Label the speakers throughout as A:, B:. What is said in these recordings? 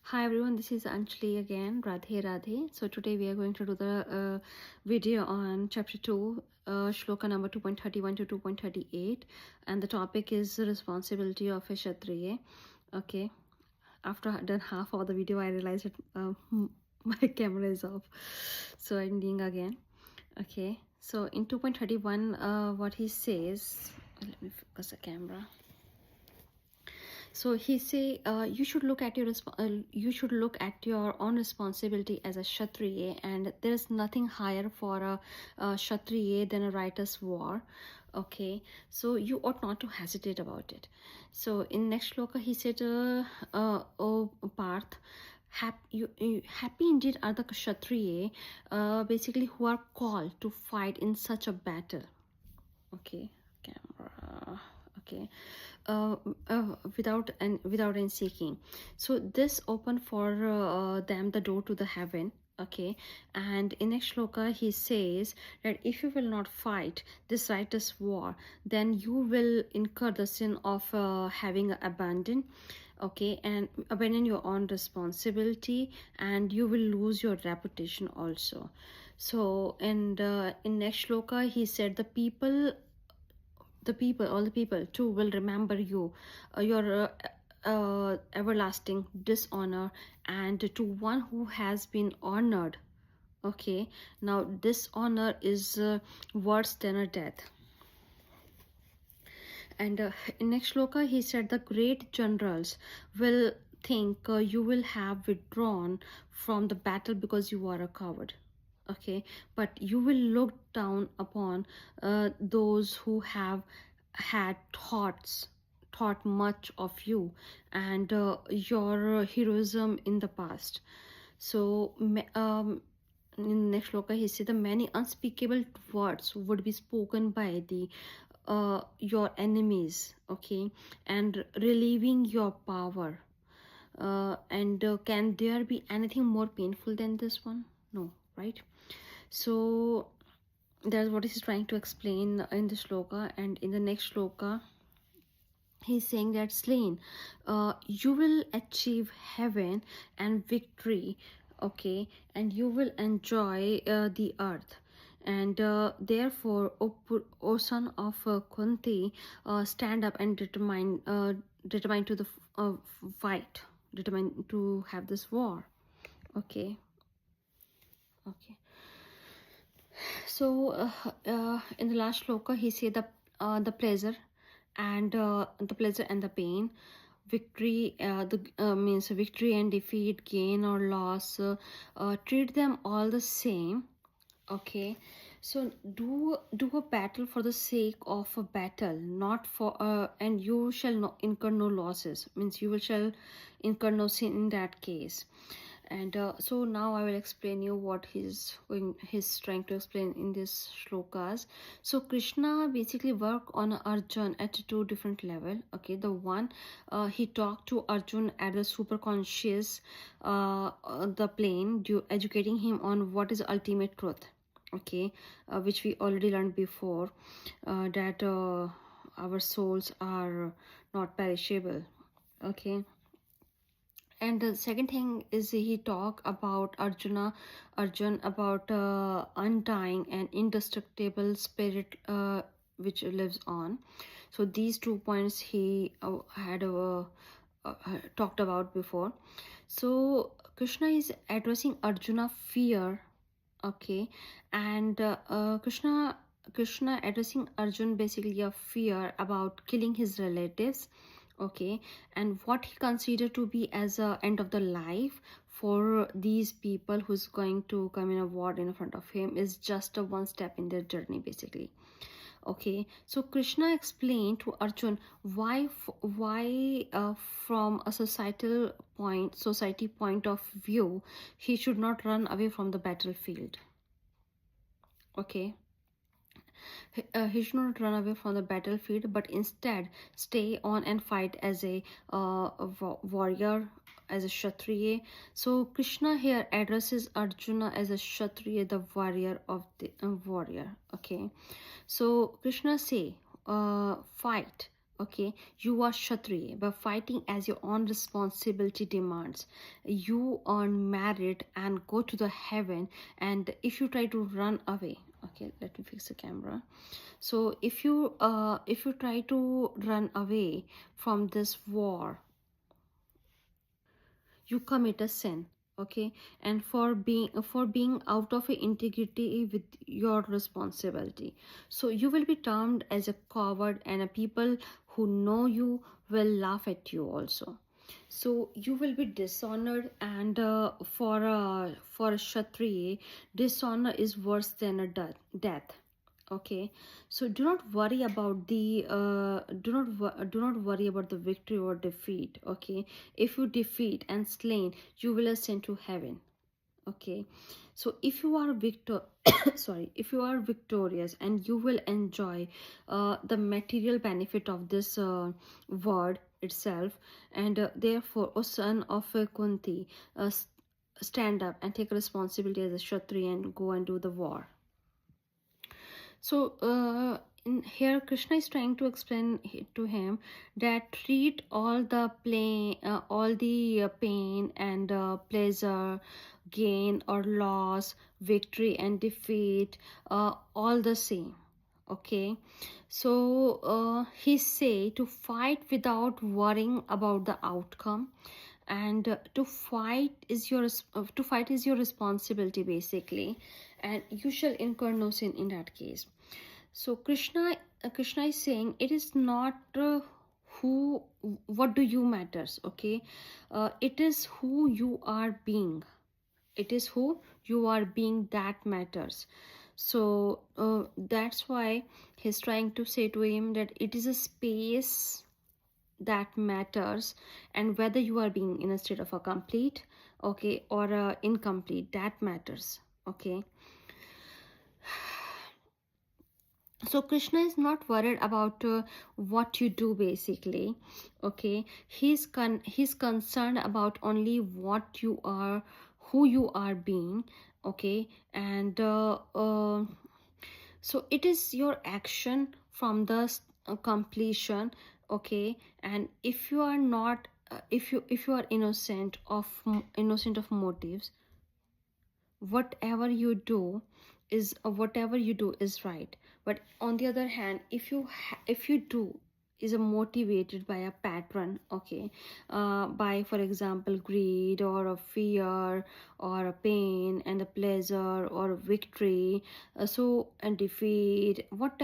A: Hi everyone, this is Anjali again. Radhe Radhe. So today we are going to do the video on chapter 2, shloka number 2.31 to 2.38, and the topic is the responsibility of a Kshatriya. Okay, after I done half of the video, I realized that my camera is off, so I'm doing again. Okay, so in 2.31, what he says, let me focus the camera. So he say you should look at you should look at your own responsibility as a kshatriya, and there is nothing higher for a kshatriya than a righteous war. Okay, so you ought not to hesitate about it. So in next shloka he said, "Oh Parth, happy indeed are the kshatriya, basically who are called to fight in such a battle." Okay, camera. Okay, uh, without any seeking. So this opened for them the door to the heaven. Okay, and in next shloka he says that if you will not fight this righteous war, then you will incur the sin of having abandoned. Okay, and abandon your own responsibility, and you will lose your reputation also. So, and in next shloka he said all the people too will remember you, your everlasting dishonor, and to one who has been honored. Okay, now dishonor is worse than a death. And in next shloka he said the great generals will think you will have withdrawn from the battle because you are a coward. Okay, but you will look down upon those who have had thought much of you and your heroism in the past. So in next shloka he said the many unspeakable words would be spoken by the your enemies. Okay, and relieving your power, and can there be anything more painful than this one? No, right? So that's what he's trying to explain in the shloka. And in the next shloka he's saying that slain, you will achieve heaven and victory. Okay, and you will enjoy the earth. And therefore, o son of Kunti, stand up and determine to the fight, determine to have this war. Okay, okay. So in the last shloka he said the pleasure and the pain, victory, the means victory and defeat, gain or loss, treat them all the same. Okay, so do a battle for the sake of a battle, not for and you shall not incur no losses, means you will shall incur no sin in that case. And so now I will explain you what he's trying to explain in this shlokas. So Krishna basically worked on Arjun at two different level. Okay, the one, he talked to Arjun at the super conscious the plane, educating him on what is ultimate truth. Okay, which we already learned before, that our souls are not perishable. Okay, and the second thing is he talk about Arjun about undying and indestructible spirit which lives on. So these 2 points he had talked about before. So Krishna is addressing Arjuna fear. Okay, and Krishna addressing Arjun basically a fear about killing his relatives. Okay, and what he considered to be as a end of the life for these people who's going to come in a war in front of him is just a one step in their journey basically. Okay, so Krishna explained to Arjun why from a society point of view he should not run away from the battlefield. Okay, he should not run away from the battlefield, but instead stay on and fight as a warrior, as a kshatriya. So Krishna here addresses Arjuna as a kshatriya, the warrior of the warrior. Okay, so Krishna say, fight, Okay, you are Kshatriya by fighting as your own responsibility demands. You earn merit and go to the heaven. And if you try to run away, okay, let me fix the camera. So if you try to run away from this war, you commit a sin. Okay, and for being out of integrity with your responsibility, so you will be termed as a coward, and a people who know you will laugh at you also. So you will be dishonored, and for a kshatriya, dishonor is worse than a death. Okay, so do not worry about the do not worry about the victory or defeat. Okay, if you defeat and slain, you will ascend to heaven. Okay, so if you are sorry, if you are victorious, and you will enjoy the material benefit of this word itself. And therefore, O son of Kunti, stand up and take responsibility as a kshatriya and go and do the war. So in here, Krishna is trying to explain to him that treat all the pain and pleasure, gain or loss, victory and defeat, all the same. Okay, so he say to fight without worrying about the outcome, and to fight is your responsibility basically, and you shall incur no sin in that case. So Krishna is saying it is not who what do you matters. Okay, it is who you are being. It is who you are being that matters. So that's why he's trying to say to him that it is a space that matters, and whether you are being in a state of a complete, okay, or a incomplete, that matters. Okay, so Krishna is not worried about what you do basically. Okay, he's concerned about only what you are, who you are being. Okay, and so it is your action from the completion. Okay, and if you are not if you are innocent of motives, whatever you do is right. But on the other hand, if you do is a motivated by a pattern, okay, by for example greed or a fear or a pain and a pleasure or a victory, so and defeat, what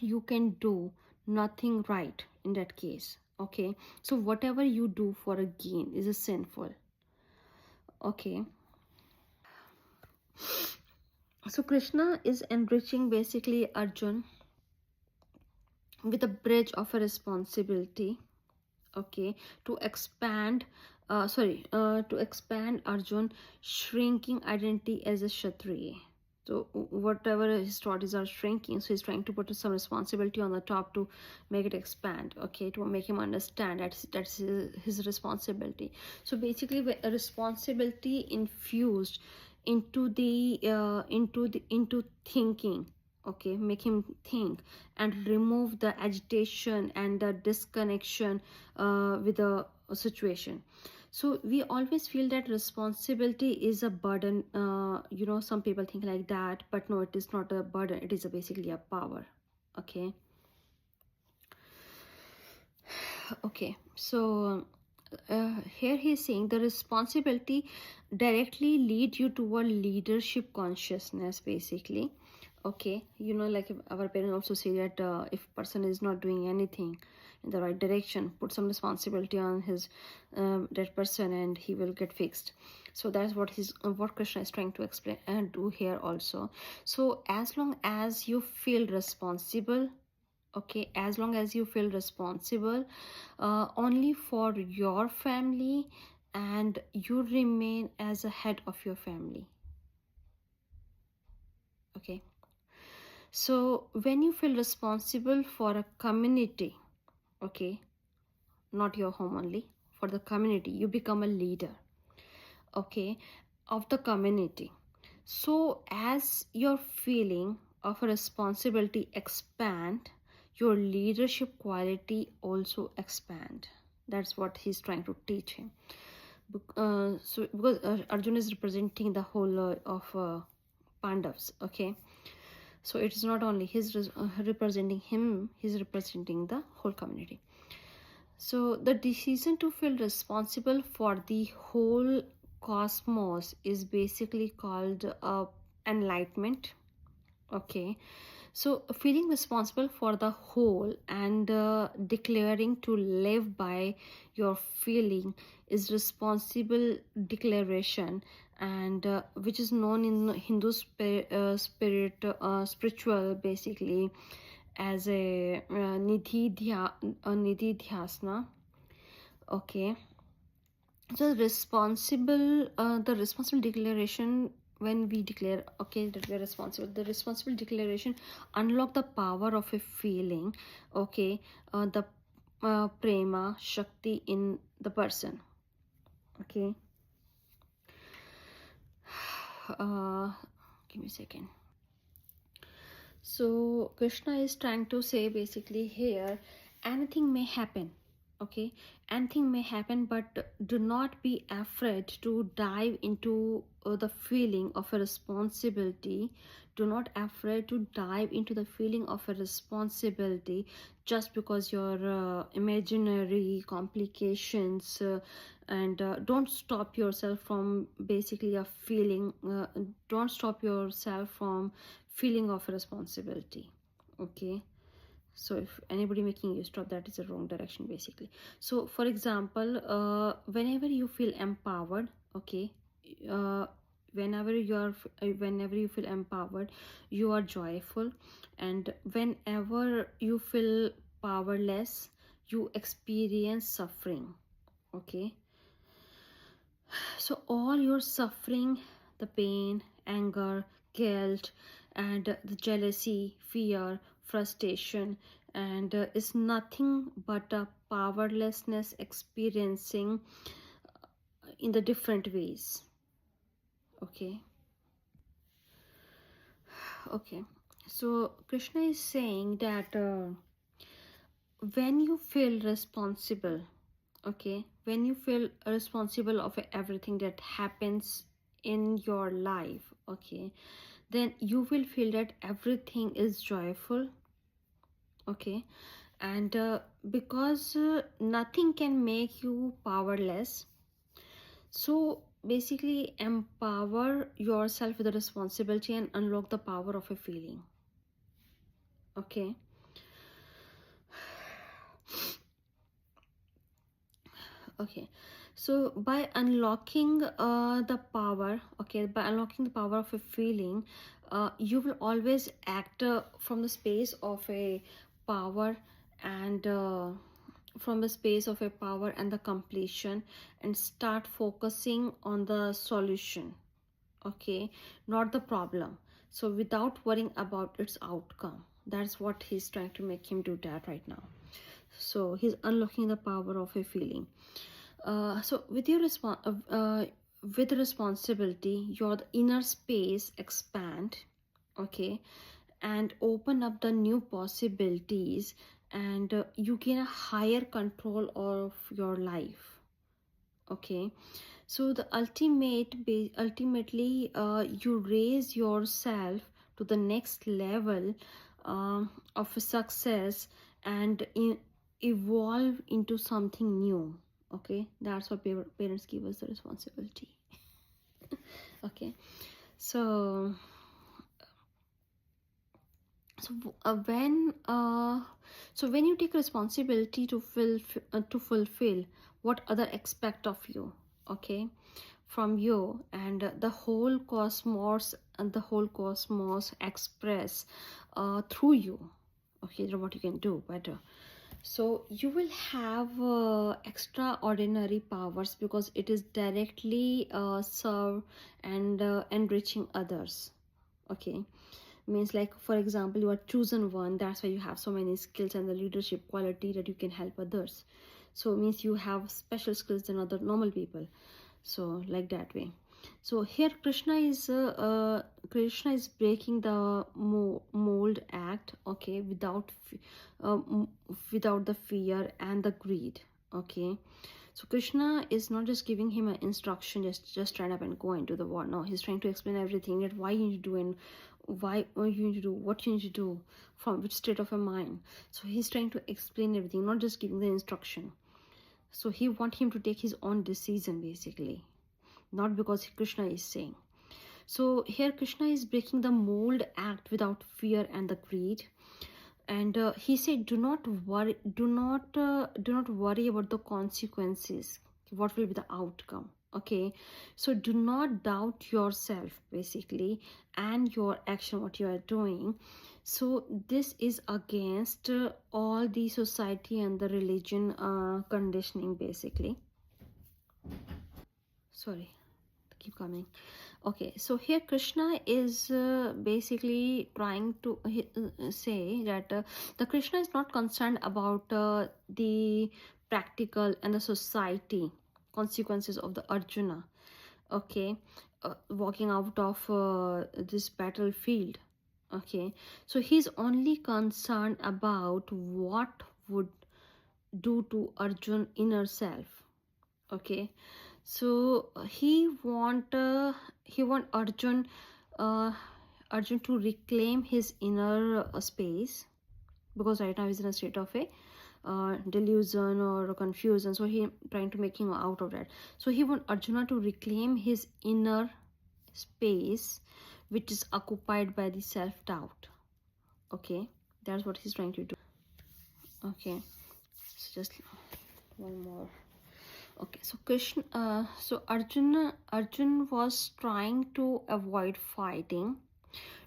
A: you can do nothing right in that case. Okay, so whatever you do for a gain is a sinful. Okay, so Krishna is enriching basically Arjun with a bridge of a responsibility. Okay, to expand to expand Arjun shrinking identity as a kshatriya. So whatever his thoughts are shrinking, so he's trying to put some responsibility on the top to make it expand. Okay, to make him understand that's his responsibility. So basically a responsibility infused into thinking. Okay, make him think and remove the agitation and the disconnection with the situation. So we always feel that responsibility is a burden. Some people think like that, but no, it is not a burden, it is basically a power. Okay, okay, so here he's saying the responsibility directly lead you toward leadership consciousness basically. Okay, like if our parents also say that if person is not doing anything in the right direction, put some responsibility on his that person and he will get fixed. So that's what Krishna is trying to explain and do here also. So as long as you feel responsible, okay, as long as you feel responsible only for your family, and you remain as a head of your family. Okay, so when you feel responsible for a community, okay, not your home only, for the community, you become a leader, okay, of the community. So as your feeling of a responsibility expand, your leadership quality also expand. That's what he's trying to teach him. So because Arjun is representing the whole of Pandavas, okay, so it is not only his representing him, he's representing the whole community. So the decision to feel responsible for the whole cosmos is basically called enlightenment. Okay, so feeling responsible for the whole and declaring to live by your feeling is responsible declaration, and which is known in Hindu spiritual basically as a nidhi dhyasana. Okay, so the responsible declaration, when we declare okay that we are responsible, the responsible declaration unlock the power of a feeling, okay, the prema shakti in the person. Okay, uh, give me a second. So Krishna is trying to say basically here, anything may happen, okay, anything may happen, but do not be afraid to dive into the feeling of a responsibility. Do not afraid to dive into the feeling of a responsibility just because your imaginary complications and don't stop yourself from basically a feeling, don't stop yourself from feeling of responsibility. Okay, so if anybody making you stop, that is the wrong direction basically. So for example, whenever you feel empowered, okay, uh, whenever you feel empowered, you are joyful, and whenever you feel powerless, you experience suffering. Okay, so all your suffering, the pain, anger, guilt, and the jealousy, fear, frustration, and is nothing but a powerlessness experiencing in the different ways. Okay, okay. So Krishna is saying that when you feel responsible, okay, when you feel responsible of everything that happens in your life, okay, then you will feel that everything is joyful. Okay, and because nothing can make you powerless, so basically empower yourself with the responsibility and unlock the power of a feeling. Okay, okay, so by unlocking the power, okay, by unlocking the power of a feeling, you will always act from the space of a power, and from the space of a power and the completion, and start focusing on the solution, okay, not the problem. So without worrying about its outcome, that's what he's trying to make him do that right now. So he's unlocking the power of a feeling. So with responsibility, your inner space expand, okay, and open up the new possibilities, and you gain a higher control of your life. Okay, so the ultimately you raise yourself to the next level of success, and evolve into something new. Okay, that's what parents give us the responsibility. Okay, so so when so when you take responsibility to fulfill what other expect of you, okay, from you, and the whole cosmos express through you, okay, then what you can do better. So you will have extraordinary powers because it is directly serve and enriching others. Okay, means like for example you are chosen one, that's why you have so many skills and the leadership quality that you can help others. So it means you have special skills than other normal people, so like that way. So here Krishna is breaking the mold act, okay, without the fear and the greed, okay. So Krishna is not just giving him an instruction, just stand up and go into the war. No, he's trying to explain everything, that why you need to do and why you need to do, what you need to do, from which state of a mind. So he's trying to explain everything, not just giving the instruction. So he want him to take his own decision basically, not because Krishna is saying. So here Krishna is breaking the mold act without fear and the greed. And he said, do not worry, do not worry about the consequences, what will be the outcome, okay. So do not doubt yourself basically, and your action, what you are doing. So this is against all the society and the religion conditioning basically. Sorry, keep coming. Okay, so here Krishna is basically trying to say that the Krishna is not concerned about the practical and the society consequences of the Arjuna, okay, walking out of this battlefield, okay. So he's only concerned about what would do to Arjun inner self, okay. So he want uh, Arjun to reclaim his inner space, because right now he's in a state of a delusion or confusion. So he trying to make him out of that. So he want Arjuna to reclaim his inner space, which is occupied by the self-doubt, okay. That's what he's trying to do, okay. So just one more. Okay, so Arjun was trying to avoid fighting,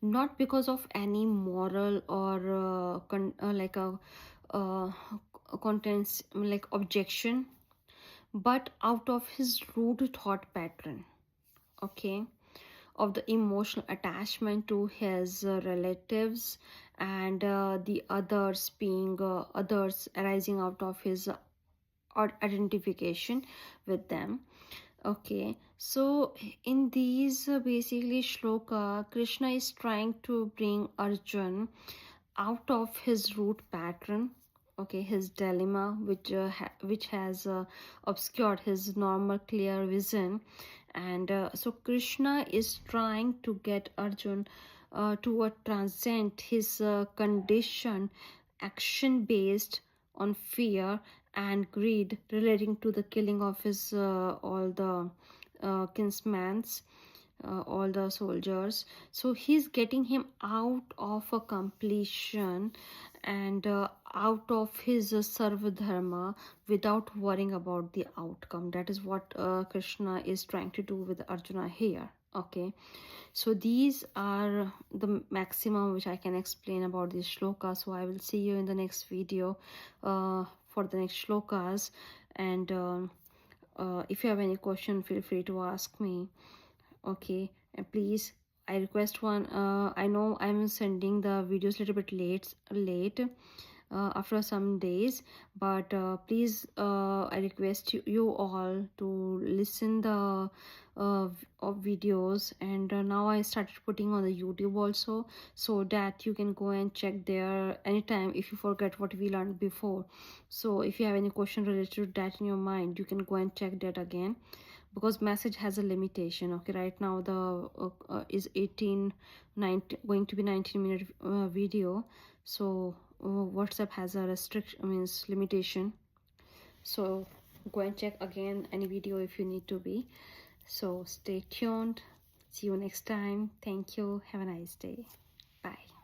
A: not because of any moral or like uh, contents like objection, but out of his rude thought pattern, okay, of the emotional attachment to his relatives, and the others being others arising out of his or identification with them, okay. So in these basically shloka, Krishna is trying to bring Arjun out of his root pattern, okay, his dilemma, which has obscured his normal clear vision. And so Krishna is trying to get Arjun to transcend his condition action based on fear and greed relating to the killing of his all the kinsmans, all the soldiers. So he's getting him out of a completion and out of his sarva dharma without worrying about the outcome. That is what Krishna is trying to do with Arjuna here, okay. So these are the maximum which I can explain about this shloka. So I will see you in the next video for the next shlokas. And if you have any question, feel free to ask me, okay. And please, I request one, I know I'm sending the videos a little bit late after some days, but please, I request you all to listen the videos. And now I started putting on the YouTube also, so that you can go and check there anytime if you forget what we learned before. So if you have any question related to that in your mind, you can go and check that again, because message has a limitation, okay. Right now the is 18 19 going to be 19-minute video. So WhatsApp has a restriction, means limitation. So go and check again any video if you need to be. So stay tuned, see you next time. Thank you, have a nice day, bye.